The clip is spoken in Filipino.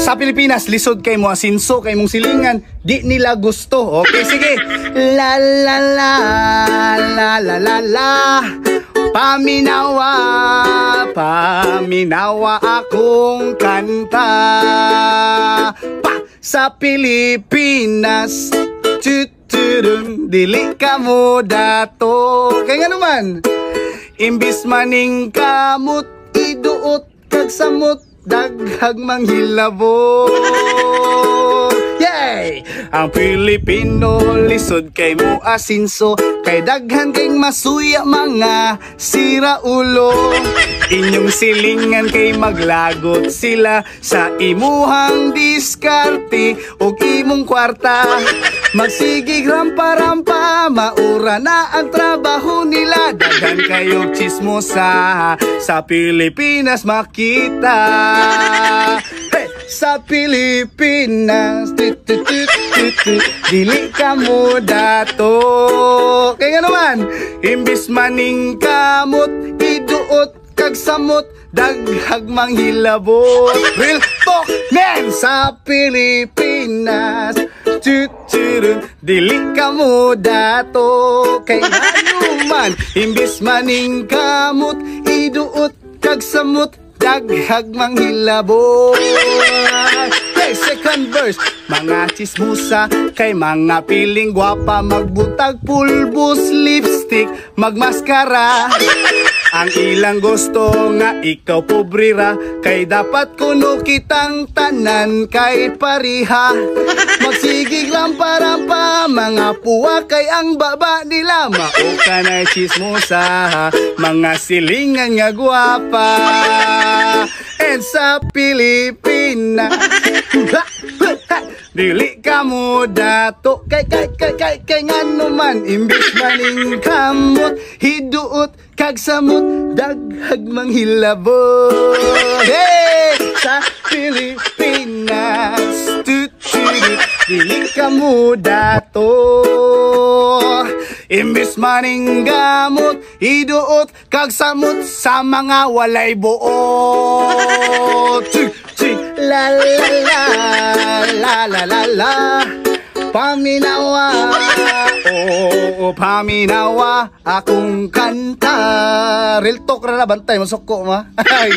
Sa Pilipinas, lisod kay mo asinso, kay mong silingan, di nila gusto. Okay, sige. La la la, la la la la. Paminawa, paminawa akong kanta. Pa! Sa Pilipinas, tuturun, dili ka mo dato. Kaya nga naman, imbis maning kamot, iduot kag samot, daghag manghilabot. Yay! Ang Pilipino lisod kay mo asinso, kay daghan kay masuya mga sira ulo. Inyong silingan kay maglagot sila sa imuhang diskarte ug imong kwarta. Magsigig rampa-rampa, maura na ang trabaho nila. Daghan kayong chismosa sa Pilipinas makita. Hey! Sa Pilipinas, dili ka mo dato. Kaya nga naman, imbis maning kamot, iduot kag samot, daghag manghilabot. Real talk, man! Sa Pilipinas, dili ka mo dato. Kaya nga naman, imbis maning kamot, iduot kag samot, daghag manghilabot. Hey, second verse. Mga chismusa kay mga piling gwapa, magbutag pulbos, lipstick, magmaskara. Ang ilang gusto nga ikaw pobrira, kay dapat kuno kitang tanan kay pariha. Magsigig lampa-rampa, mga puwa kay ang baba nila. Mao ka na chismosa, mga silingan nga gwapa. And sa Pilipinas, dili ka mo dato. Kay nga naman, imbis maning kamot, hiduot kag samot, daghag manghilabot. Hey! Sa Pilipinas, dili ka mo dato. Imbis maning gamot, iduot kag samot sa mga walay buot. La la la, la la la la. Paminawa, oh, paminawa akong kanta. Real talk ra na bantay, masoko ma. Ay.